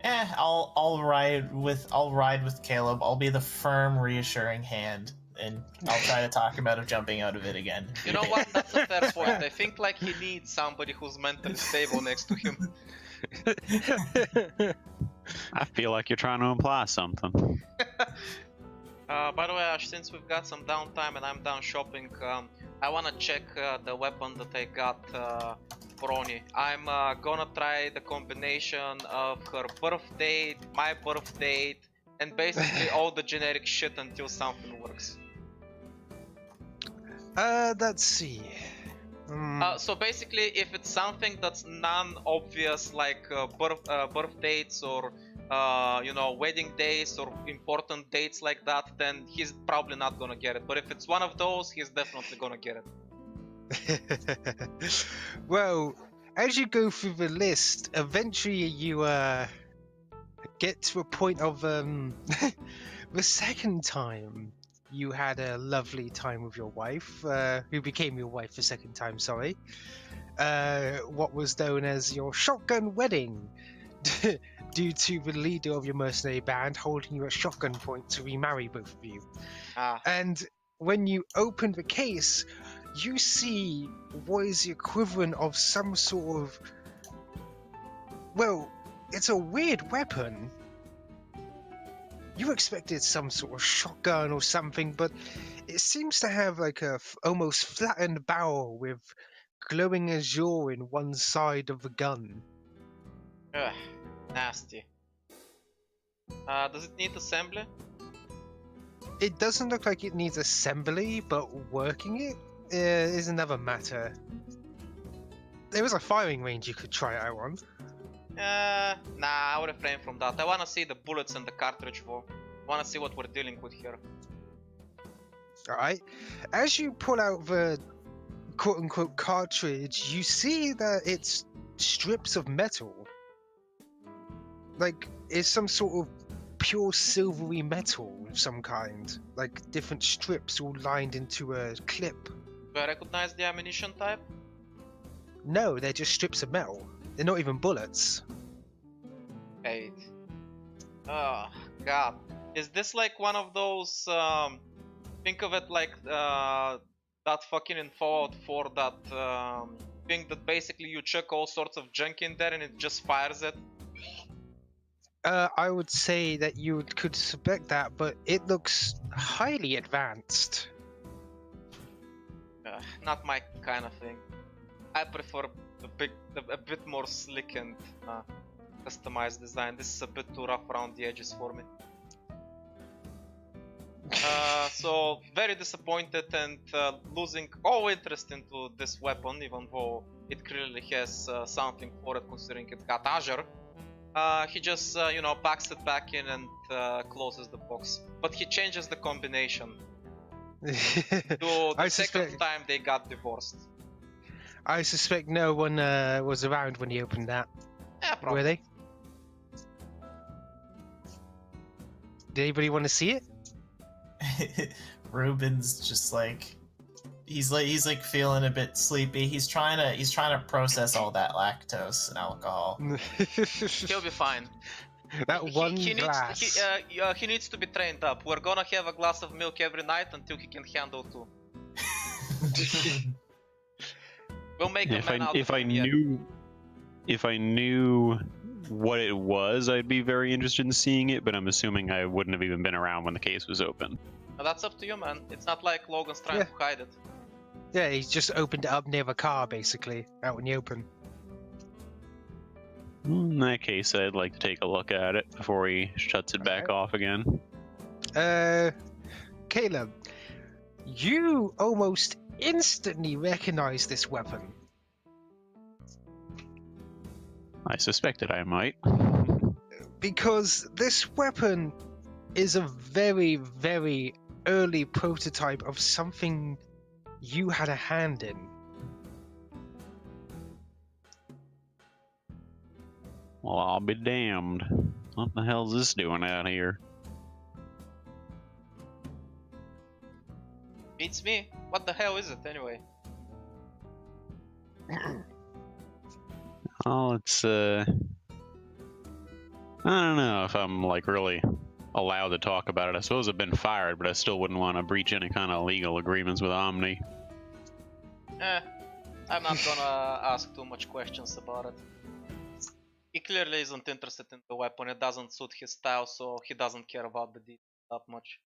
I'll ride with Caleb. I'll be the firm, reassuring hand, and I'll try to talk him out of jumping out of it again. You know what? That's a fair point. I think like he needs somebody who's mentally stable next to him. I feel like you're trying to imply something. By the way, Ash, since we've got some downtime and I'm done shopping, I wanna check the weapon that I got for Oni. I'm gonna try the combination of her birth date, my birth date, and basically all the generic shit until something works. Let's see. So basically, if it's something that's non-obvious, like birth dates or wedding days or important dates like that, then he's probably not gonna get it. But if it's one of those, he's definitely gonna get it. Well, as you go through the list, eventually you get to a point of the second time you had a lovely time with your wife, who became your wife the second time, sorry. What was known as your shotgun wedding, due to the leader of your mercenary band holding you at shotgun point to remarry both of you. And when you open the case, you see what is the equivalent of some sort of... Well, it's a weird weapon. You expected some sort of shotgun or something, but it seems to have like a almost flattened barrel with glowing azure in one side of the gun. Ugh, nasty. Does it need assembly? It doesn't look like it needs assembly, but working it is another matter. There was a firing range you could try it out on. Nah, I'll refrain from that. I wanna see the bullets and the cartridge though. I wanna see what we're dealing with here. Alright. As you pull out the quote-unquote cartridge, you see that it's strips of metal. Like, it's some sort of pure silvery metal of some kind. Like, different strips all lined into a clip. Do I recognize the ammunition type? No, they're just strips of metal. They're not even bullets. Eight. Oh, God. Is this like one of those, think of it like, that fucking in Fallout 4, that, thing that basically you chuck all sorts of junk in there and it just fires it? I would say that you could suspect that, but it looks highly advanced. Not my kind of thing. I prefer a bit more slick and customized design. This is a bit too rough around the edges for me. So very disappointed and losing all interest into this weapon, even though it clearly has something for it considering it got Azure. He just packs it back in and closes the box. But he changes the combination. To the second time they got divorced. I suspect no one was around when he opened that. Yeah, probably. Were they? Did anybody want to see it? Ruben's just like he's feeling a bit sleepy. He's trying to process all that lactose and alcohol. He'll be fine. That one glass. He needs to be trained up. We're gonna have a glass of milk every night until he can handle two. We'll make a man out of him. If I knew what it was, I'd be very interested in seeing it, but I'm assuming I wouldn't have even been around when the case was open. Now, that's up to you, man. It's not like Logan's trying to hide it. Yeah, he's just opened it up near the car, basically, out in the open. In that case, I'd like to take a look at it before he shuts it back off again. Caleb, you almost instantly recognize this weapon. I suspected I might. Because this weapon is a very, very early prototype of something you had a hand in. Well, I'll be damned. What the hell's this doing out here? Beats me. What the hell is it, anyway? Oh, it's I don't know if I'm like really allowed to talk about it. I suppose I've been fired, but I still wouldn't want to breach any kind of legal agreements with Omni. I'm not gonna ask too much questions about it. He clearly isn't interested in the weapon, it doesn't suit his style, so he doesn't care about the details that much.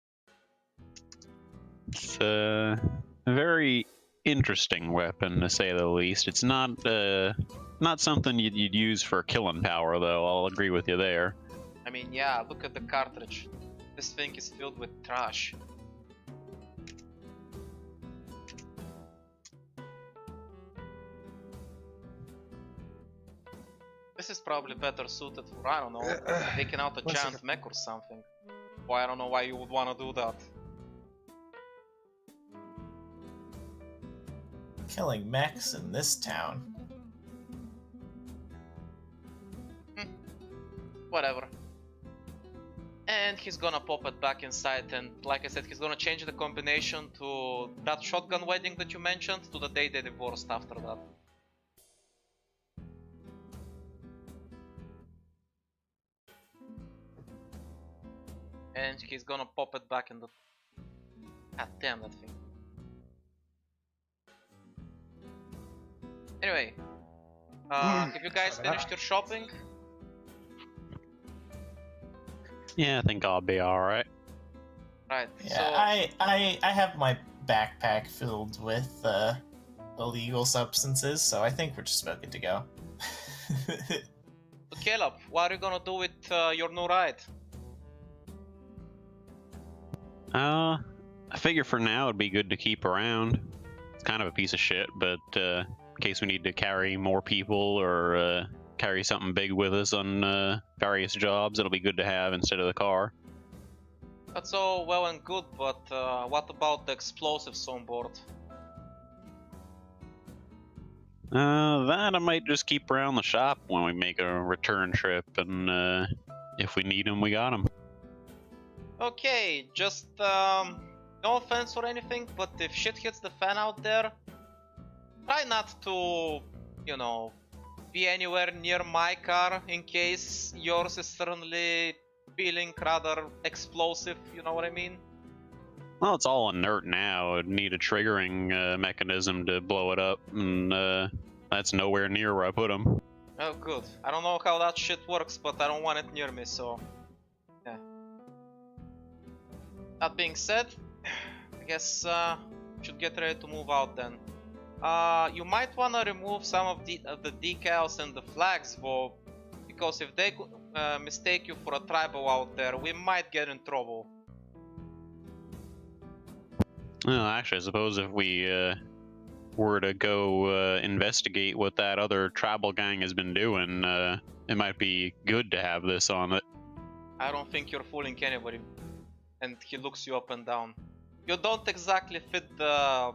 It's a very interesting weapon, to say the least. It's not something you'd use for killing power, though. I'll agree with you there. I mean, yeah, look at the cartridge. This thing is filled with trash. This is probably better suited for, I don't know, taking out a one giant second. mech or something. Well, I don't know why you would want to do that. Killing mechs in this town. Whatever. And he's gonna pop it back inside, and like I said, he's gonna change the combination to that shotgun wedding that you mentioned to the day they divorced after that. And he's gonna pop it back in the... God damn that thing. Anyway, have you guys finished your shopping? Yeah, I think I'll be alright. Right, Yeah, so... I have my backpack filled with illegal substances, so I think we're just about good to go. So Caleb, what are you gonna do with your new ride? I figure for now it'd be good to keep around. It's kind of a piece of shit, but in case we need to carry more people or carry something big with us on various jobs, it'll be good to have instead of the car. That's all well and good, but what about the explosives on board? That I might just keep around the shop when we make a return trip, and if we need them, we got them. Okay, just no offense or anything, but if shit hits the fan out there, try not to, you know, be anywhere near my car in case yours is suddenly feeling rather explosive, you know what I mean? Well, it's all inert now. It'd need a triggering mechanism to blow it up, and that's nowhere near where I put them. Oh good, I don't know how that shit works, but I don't want it near me, so yeah. That being said, I guess we should get ready to move out then. You might want to remove some of the decals and the flags, though, because if they mistake you for a tribal out there, we might get in trouble. Well, actually, I suppose if we were to go investigate what that other tribal gang has been doing, it might be good to have this on it. I don't think you're fooling anybody. And he looks you up and down. You don't exactly fit the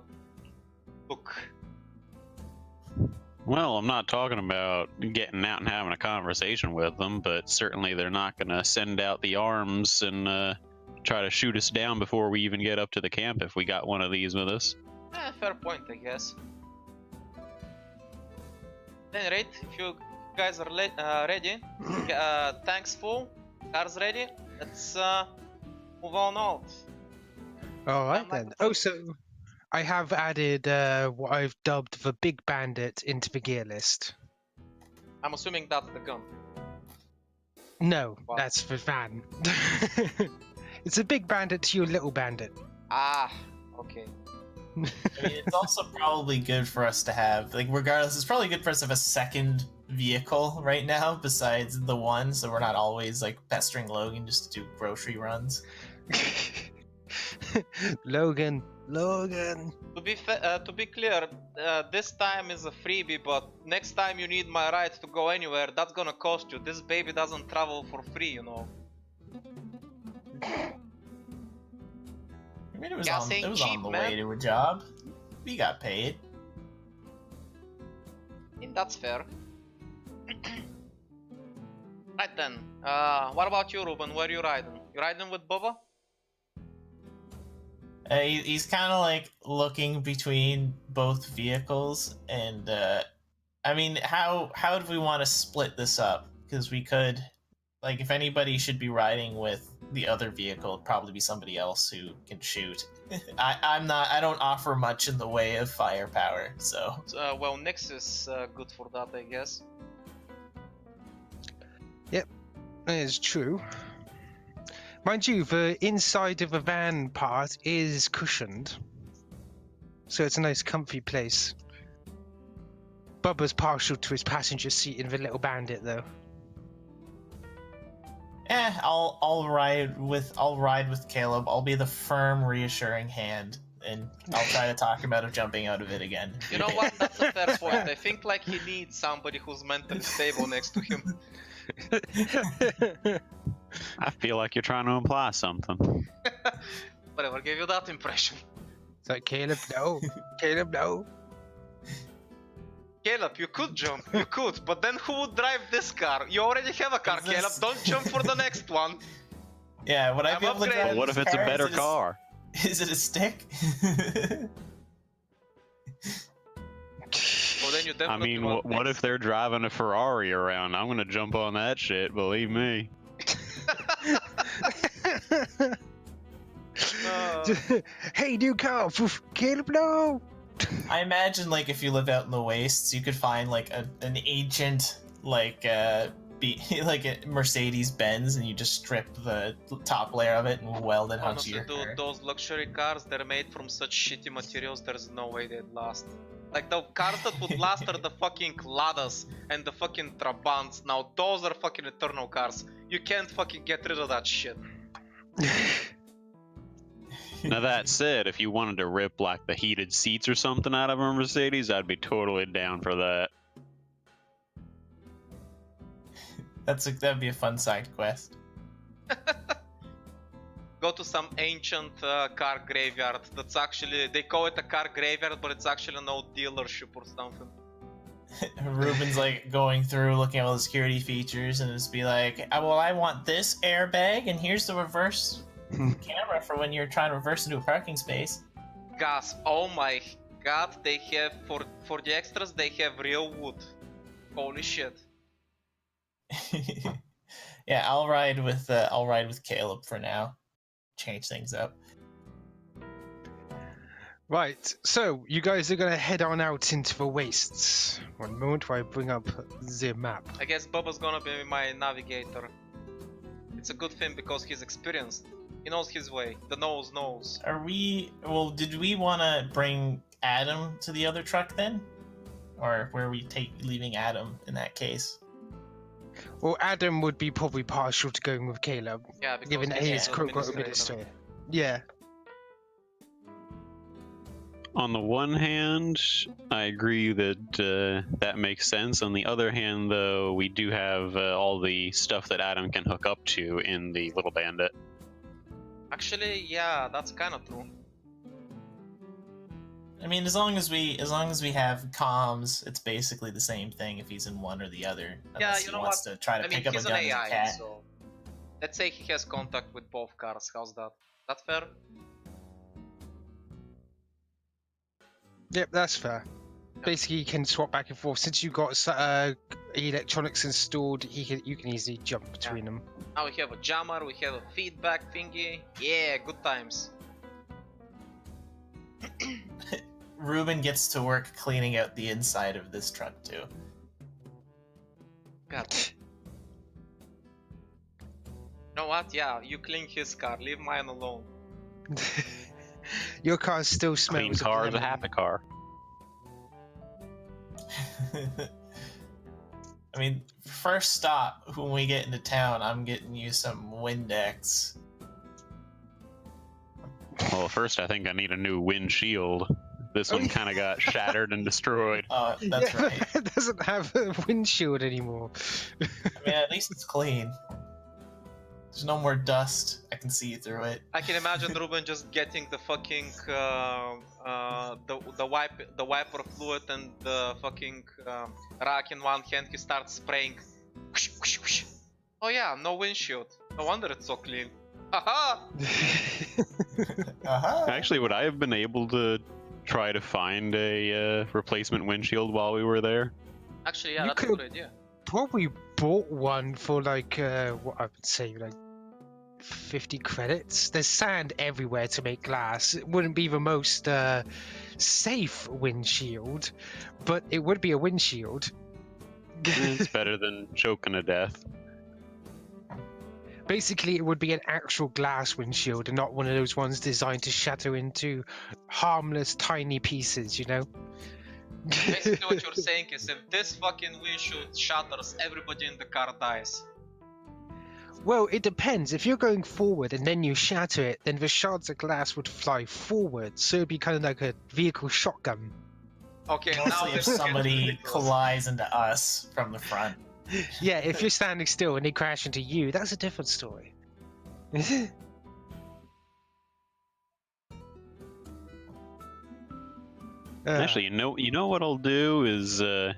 look. Well, I'm not talking about getting out and having a conversation with them, but certainly they're not going to send out the arms and try to shoot us down before we even get up to the camp if we got one of these with us. Fair point, I guess. At any rate, if you guys are ready, tanks full, cars ready, let's move on out. Alright then. Oh, so I have added what I've dubbed the Big Bandit into the gear list. I'm assuming that's the gun. No, What? that's the van. It's a big bandit to your little bandit. Ah, okay. I mean, it's also probably good for us to have, like, regardless, it's probably good for us to have a second vehicle right now besides the one, so we're not always, like, pestering Logan just to do grocery runs. Logan. To be clear, this time is a freebie, but next time you need my ride to go anywhere, that's gonna cost you. This baby doesn't travel for free, you know. I mean, it was Gas on, ain't it was cheap, on the man. way to a job. We got paid. I mean, that's fair. Right then, what about you, Ruben? Where you riding? You riding with Bubba? He's kind of like looking between both vehicles, and I mean, how do we want to split this up? Because we could like if anybody should be riding with the other vehicle, it'd probably be somebody else who can shoot. I don't offer much in the way of firepower, so. Well, Nyx is good for that, I guess. That is true. Mind you, the inside of the van part is cushioned, so it's a nice comfy place. Bubba's partial to his passenger seat in the Little Bandit, though. I'll ride with Caleb. I'll be the firm, reassuring hand, and I'll try to talk him out of jumping out of it again. You know what? That's a fair point. I think like he needs somebody who's mentally stable next to him. I feel like you're trying to imply something. Whatever gave you that impression? It's like, Caleb, no. Caleb, no. Caleb, you could jump, you could, but then who would drive this car? You already have a car, Caleb, don't jump for the next one. Yeah, would I I'm be able to drive upgraded. What if this it's a car? better car? Is it a stick? Well, then you I definitely mean, want what Nyx. if they're driving a Ferrari around? I'm gonna jump on that shit, believe me. Hey, new car! Caleb, no! I imagine, like, if you live out in the wastes, you could find like an ancient, like, like a Mercedes Benz, and you just strip the top layer of it and weld it onto Honestly, your car. dude, those luxury cars, they're made from such shitty materials, there's no way they'd last. Like, the cars that would last are the fucking Ladas and the fucking Trabants. Now, those are fucking eternal cars. You can't fucking get rid of that shit. Now that said, if you wanted to rip like the heated seats or something out of a Mercedes, I'd be totally down for that. That'd be a fun side quest. Go to some ancient car graveyard that's actually, they call it a car graveyard, but it's actually an old dealership or something. Ruben's like going through looking at all the security features and just be like, well, I want this airbag, and here's the reverse camera for when you're trying to reverse into a parking space. Gasp, oh my god, they have, for the extras, they have real wood. Holy shit. Yeah, I'll ride with Caleb for now. Change things up. Right, so you guys are gonna head on out into the wastes. One moment while I bring up the map. I guess Bubba's gonna be my navigator. It's a good thing because he's experienced. He knows his way. The nose knows. Did we want to bring Adam to the other truck then? Or where are we leaving Adam in that case? Well, Adam would be probably partial to going with Caleb, Yeah, because given that he's he's an quote-unquote administrator. administrator. Yeah. On the one hand, I agree that that makes sense. On the other hand, though, we do have all the stuff that Adam can hook up to in the Little Bandit. Actually, yeah, that's kind of true. I mean, as long as we have comms, it's basically the same thing if he's in one or the other. Unless you know he wants to try to I mean, pick up a he's gun an as a AI, cat. so let's say he has contact with both cars. How's that? That fair? Yep, that's fair. Basically, you can swap back and forth. Since you got electronics installed, you can easily jump between them. Now we have a jammer, we have a feedback thingy. Yeah, good times. Ruben gets to work cleaning out the inside of this truck too. God. You know what? Yeah, you clean his car. Leave mine alone. Your car still smells. Clean of car is a lemon. happy car. I mean, first stop when we get into town, I'm getting you some Windex. Well, first I think I need a new windshield. This one kind of got shattered and destroyed. Oh, that's Yeah, right. It doesn't have a windshield anymore. I mean, at least it's clean. There's no more dust. I can see through it. I can imagine Ruben just getting the fucking the wiper fluid and the fucking rack in one hand. He starts spraying. Whoosh, whoosh, whoosh. Oh yeah, no windshield. No wonder it's so clean. Haha! Uh-huh. Actually, would I have been able to try to find a replacement windshield while we were there? Actually, yeah, You that's a could- good idea. Probably bought one for like what I would say like 50 credits. There's sand everywhere to make glass. It wouldn't be the most safe windshield, but it would be a windshield. It's better than choking to death. Basically, it would be an actual glass windshield and not one of those ones designed to shatter into harmless tiny pieces, you know? Basically what you're saying is if this fucking windshield shatters, everybody in the car dies. Well, it depends. If you're going forward and then you shatter it, then the shards of glass would fly forward, so it'd be kind of like a vehicle shotgun. Okay, now Mostly if this gets somebody ridiculous. collides into us from the front. Yeah, if you're standing still and they crash into you, that's a different story. Actually, you know what I'll do is, if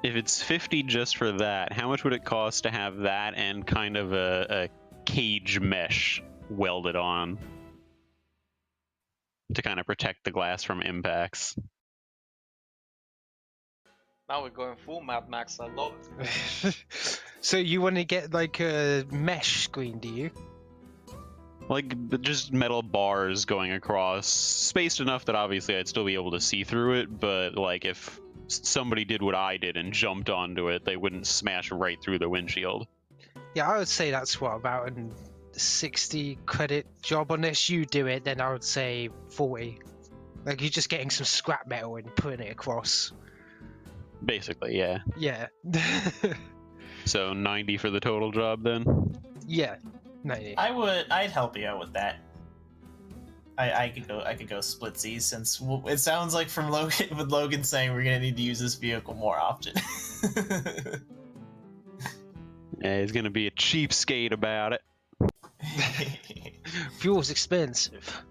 it's 50 just for that, how much would it cost to have that and kind of a cage mesh welded on to kind of protect the glass from impacts? Now we're going full Mad Max, I love it. So you want to get like a mesh screen, do you? Like just metal bars going across, spaced enough that obviously I'd still be able to see through it, but like if somebody did what I did and jumped onto it, they wouldn't smash right through the windshield. Yeah, I would say that's what, about a 60 credit job. Unless you do it, then I would say 40. Like you're just getting some scrap metal and putting it across. Basically, yeah. Yeah. So 90 for the total job then? Yeah. 90. I'd help you out with that. I could go splitsies since it sounds like from Logan with Logan saying we're gonna need to use this vehicle more often. Yeah, he's gonna be a cheapskate about it. Fuel's expensive.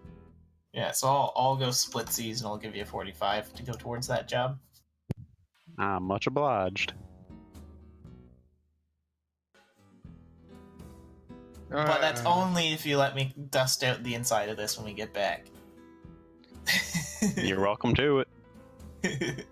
Yeah, so I'll go splitsies and I'll give you a 45 to go towards that job. I'm much obliged. But that's only if you let me dust out the inside of this when we get back. You're welcome to it.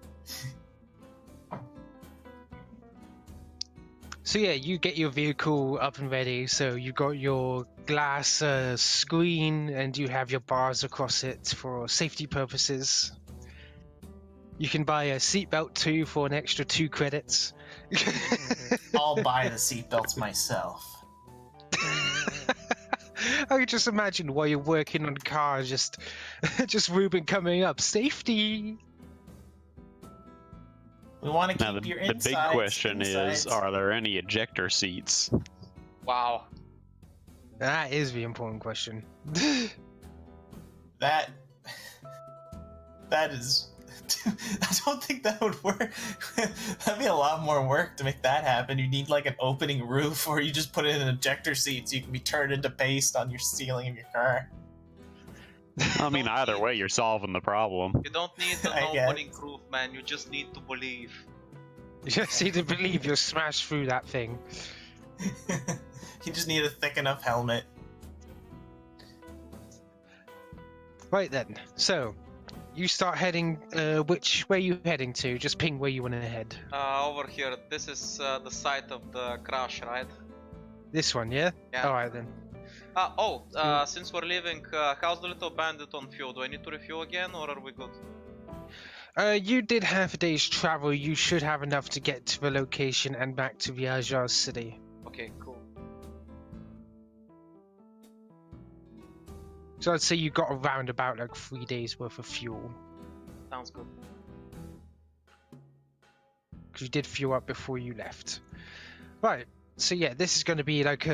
So yeah, you get your vehicle up and ready. So you got your glass screen and you have your bars across it for safety purposes. You can buy a seatbelt too for an extra 2 credits. I'll buy the seatbelts myself. I can just imagine while you're working on cars, just Ruben coming up, safety. We want to Now keep the your big insides. question is, insides. are there any ejector seats? Wow. That is the important question. that is. I don't think that would work. That'd be a lot more work to make that happen. You need like an opening roof, or you just put it in an ejector seat so you can be turned into paste on your ceiling of your car. I mean, either way, you're solving the problem. You don't need I an guess. opening roof, man. You just need to believe. You just need to believe you'll smash through that thing. You just need a thick enough helmet. Right then, so you start heading. Which way are you heading to? Just ping where you want to head. Over here, this is the site of the crash, right? This one, yeah? Yeah. Alright then. Since we're leaving, how's the little bandit on fuel? Do I need to refuel again, or are we good? You did half a day's travel. You should have enough to get to the location and back to the Ajar city. Okay, cool. So I'd say you got around about like 3 days worth of fuel. Sounds good. Because you did fuel up before you left. Right. So yeah, this is going to be like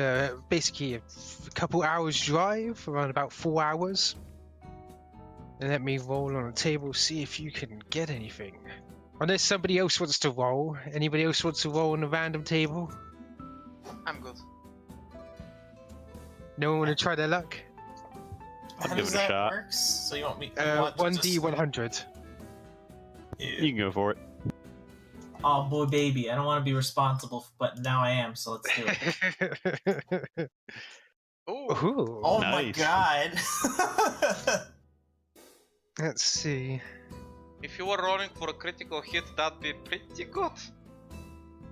basically a couple hours drive, around about 4 hours. And let me roll on the table, see if you can get anything. Unless somebody else wants to roll. Anybody else wants to roll on a random table? I'm good. No one want to try their luck? I'll How give does it a that shot. work? So you want me? you want to 1D 100. just- You can go for it. Oh boy, baby! I don't want to be responsible, but now I am. So let's do it. Ooh. Ooh. Oh my Nice. god! Let's see. If you were rolling for a critical hit, that'd be pretty good.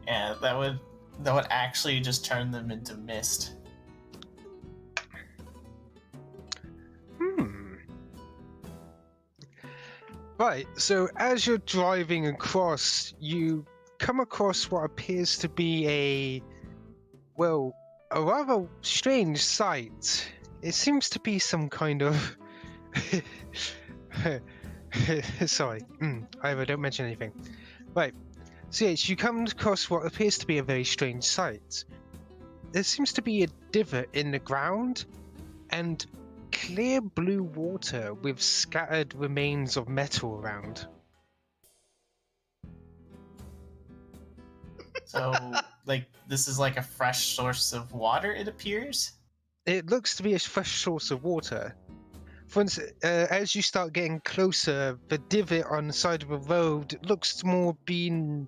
Yeah, that would that would actually just turn them into mist. Right, so as you're driving across, you come across what appears to be a rather strange sight. It seems to be some kind of... Sorry, however, don't mention anything. Right, so yes, you come across what appears to be a very strange sight. There seems to be a divot in the ground, and clear blue water with scattered remains of metal around. So, like, this is like a fresh source of water, it appears? It looks to be a fresh source of water. For instance, as you start getting closer, the divot on the side of the road looks more being,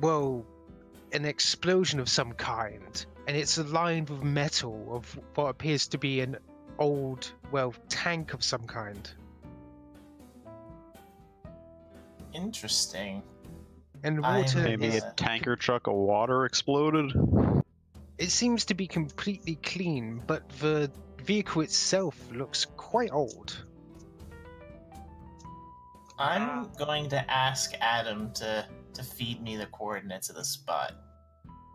an explosion of some kind. And it's lined with metal of what appears to be an old, tank of some kind. Interesting. And the water Maybe Yeah. a tanker truck of water exploded. it seems to be completely clean, but the vehicle itself looks quite old. I'm going to ask Adam to feed me the coordinates of the spot.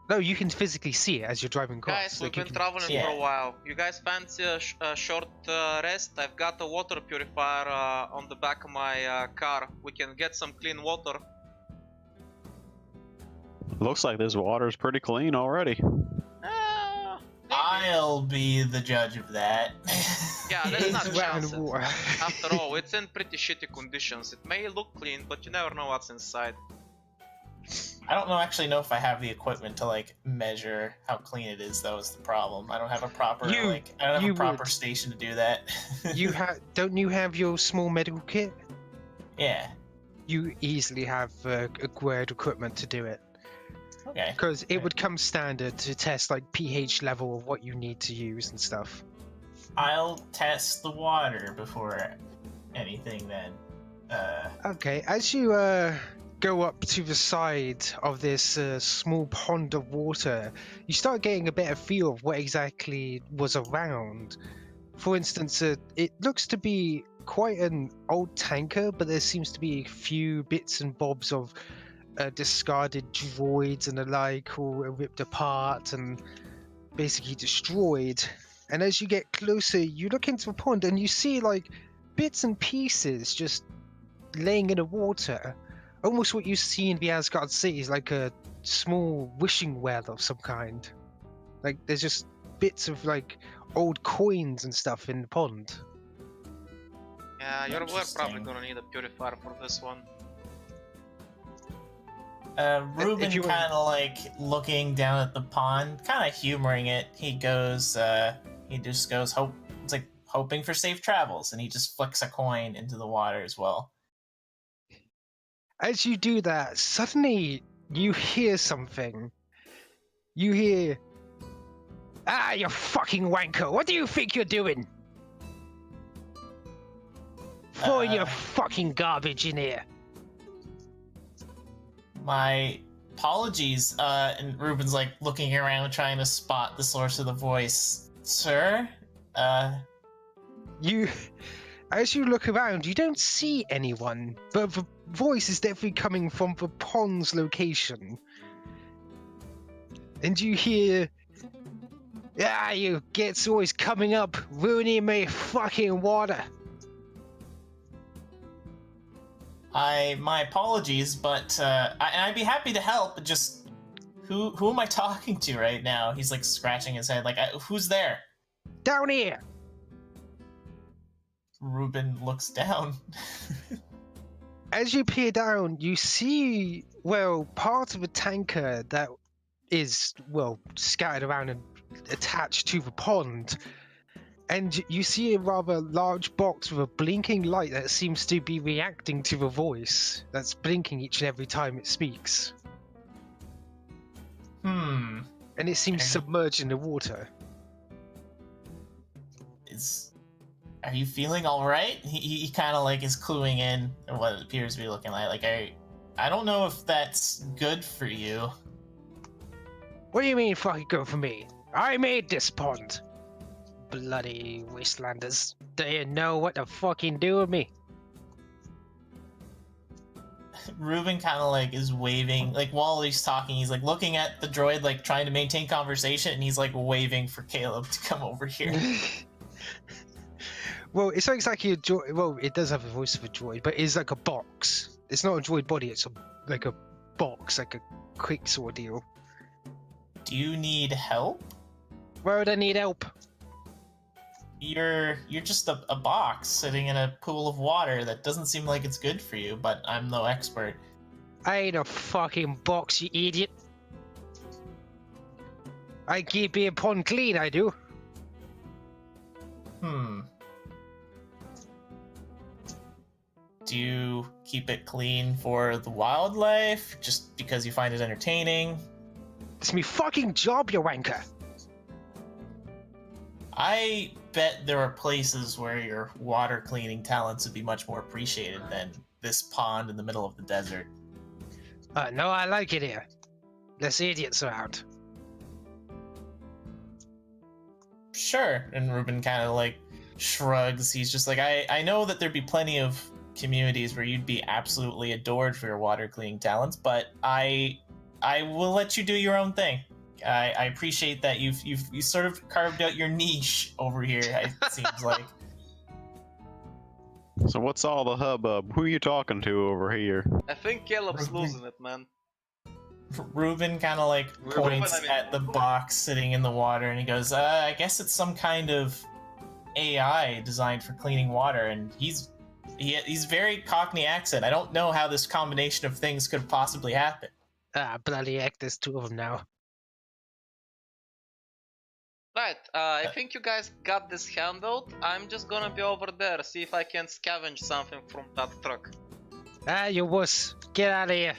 No, you can physically see it as you're driving across. Guys, we've like you been can- traveling for Yeah. a while. You guys fancy a short rest? I've got a water purifier on the back of my car. We can get some clean water. Looks like this water's pretty clean already. Maybe. I'll be the judge of that. Yeah, let's not It's wet chance in it. water. After all, it's in pretty shitty conditions. It may look clean, but you never know what's inside. I don't actually know if I have the equipment to like measure how clean it is. Though is the problem. I don't have a proper You- I don't have you a proper would. station to do that. Don't you have your small medical kit? Yeah. You easily have acquired equipment to do it. Okay. Because it would come standard to test like pH level of what you need to use and stuff. I'll test the water before anything then. Okay, as you go up to the side of this small pond of water, you start getting a better feel of what exactly was around. For instance, it looks to be quite an old tanker, but there seems to be a few bits and bobs of discarded droids and the like, all ripped apart and basically destroyed. And as you get closer, you look into the pond and you see like bits and pieces just laying in the water. Almost what you see in the Asgard cities, like a small wishing well of some kind. Like there's just bits of like old coins and stuff in the pond. Yeah, we're probably Interesting. gonna need a purifier for this one. Ruben if you were- kind of like looking down at the pond, kind of humoring it. He just goes, it's like hoping for safe travels, and he just flicks a coin into the water as well. As you do that, suddenly you hear something. You hear, "Ah, you fucking wanker! What do you think you're doing? Throw your fucking garbage in here." My apologies. And Ruben's like looking around, trying to spot the source of the voice. Sir, As you look around, you don't see anyone, but the voice is definitely coming from the pond's location. And you hear, "Ah, you gets always coming up, ruining my fucking water." my apologies, but I'd be happy to help. But just who am I talking to right now? He's like scratching his head, like who's there? Down here! Ruben looks down. As you peer down, you see, part of a tanker that is, scattered around and attached to the pond. And you see a rather large box with a blinking light that seems to be reacting to the voice. That's blinking each and every time it speaks. And it seems Okay. submerged in the water. Are you feeling all right? He kind of like is cluing in at what it appears to be looking like. Like I don't know if that's good for you. What do you mean fucking go for me? I made this pond. Bloody wastelanders. They didn't know what to fucking do with me. Ruben kind of like is waving, like while he's talking, he's like looking at the droid, like trying to maintain conversation, and he's like waving for Caleb to come over here. Well, it's not exactly a droid. Well, it does have a voice of a droid, but it's like a box. It's not a droid body. It's like a box, like a quick sort of deal. Do you need help? Where would I need help? You're just a box sitting in a pool of water that doesn't seem like it's good for you, but I'm no expert. I ain't a fucking box, you idiot. I keep being pond clean, I do. Do you keep it clean for the wildlife, just because you find it entertaining? It's me fucking job, you wanker. I bet there are places where your water cleaning talents would be much more appreciated than this pond in the middle of the desert. No, I like it here. Less idiots around. Sure. And Ruben kind of like shrugs. He's just like, I know that there'd be plenty of communities where you'd be absolutely adored for your water cleaning talents, but I will let you do your own thing. I appreciate that you sort of carved out your niche over here, it seems like. So what's all the hubbub? Who are you talking to over here? I think Caleb's losing it, man. Ruben kind of like points at the box sitting in the water, and he goes, I guess it's some kind of AI designed for cleaning water, and he's very Cockney accent. I don't know how this combination of things could possibly happen. Bloody heck, there's two of them now. Right, I think you guys got this handled. I'm just gonna be over there, see if I can scavenge something from that truck. You wuss. Get out of here.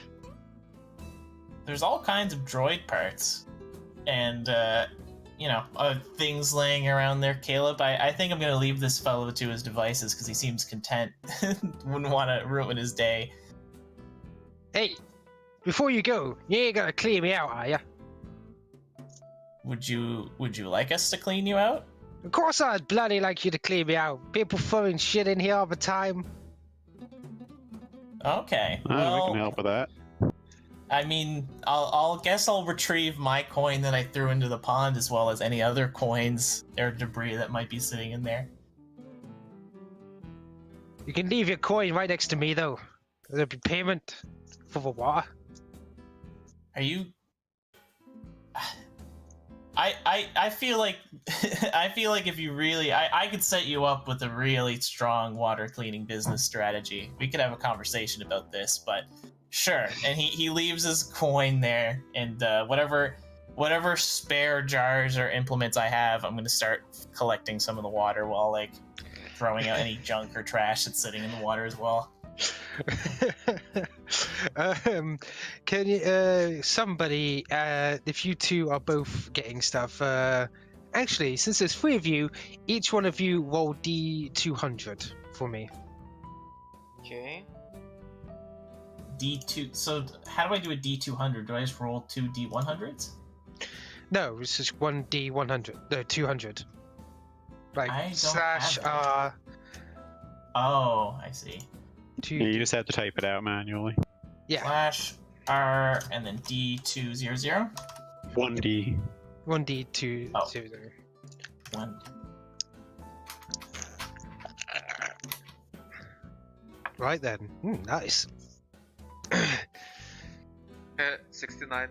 There's all kinds of droid parts, and, things laying around there, Caleb. I think I'm going to leave this fellow to his devices, because he seems content. Wouldn't want to ruin his day. Hey, before you go, you ain't gonna clear me out, are ya? Would you like us to clean you out? Of course I'd bloody like you to clear me out. People throwing shit in here all the time. Okay, We well, can help with that. I mean, I'll guess I'll retrieve my coin that I threw into the pond, as well as any other coins or debris that might be sitting in there. You can leave your coin right next to me, though. There'll be payment for the water. Are you... I feel like I feel like if you really I could set you up with a really strong water cleaning business strategy. We could have a conversation about this, but sure. And he leaves his coin there, and whatever spare jars or implements I have, I'm gonna start collecting some of the water while like throwing out any junk or trash that's sitting in the water as well. Can you, somebody, if you two are both getting stuff, actually, since there's three of you, each one of you roll D200 for me. Okay. D2. So how do I do a D200? Do I just roll two D100s? No, it's just one D100. No, 200. Like I don't slash have that. R. Oh, I see. Yeah, you just have to type it out manually. Yeah, Slash R and then D200. 1D. 1D200. Oh. One. Right then. Nice. 69.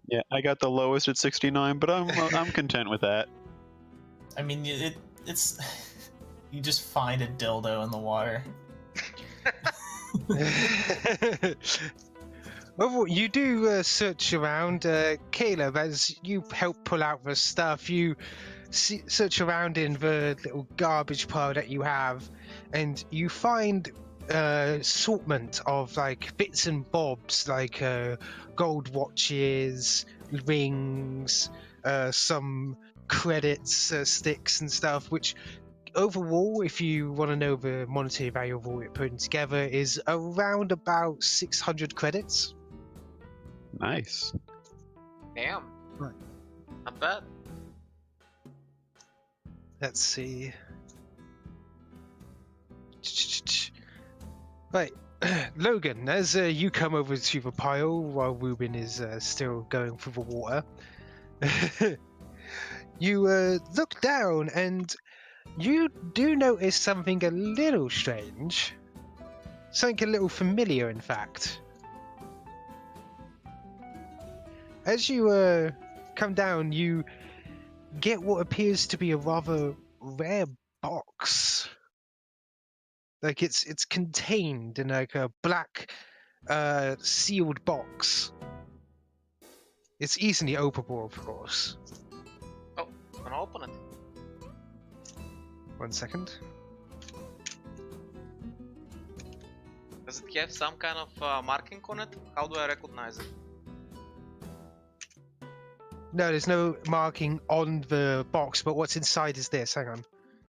Yeah, I got the lowest at 69, but I'm content with that. I mean, it's you just find a dildo in the water. Well, you do search around, Caleb, as you help pull out the stuff. You search around in the little garbage pile that you have, and you find assortment of like bits and bobs, like gold watches, rings, some credits, sticks, and stuff, which overall, if you want to know the monetary value of all it putting together, is around about 600 credits. Nice. Damn. Not bad. Let's see. Right, Logan, as you come over to the pile while Ruben is still going through the water, you look down and you do notice something a little strange. Something a little familiar, in fact. As you come down, you get what appears to be a rather rare box. Like it's contained in like a black sealed box. It's easily openable, of course. Oh, I'm gonna open it. 1 second. Does it have some kind of marking on it? How do I recognize it? No, there's no marking on the box, but what's inside is this. Hang on.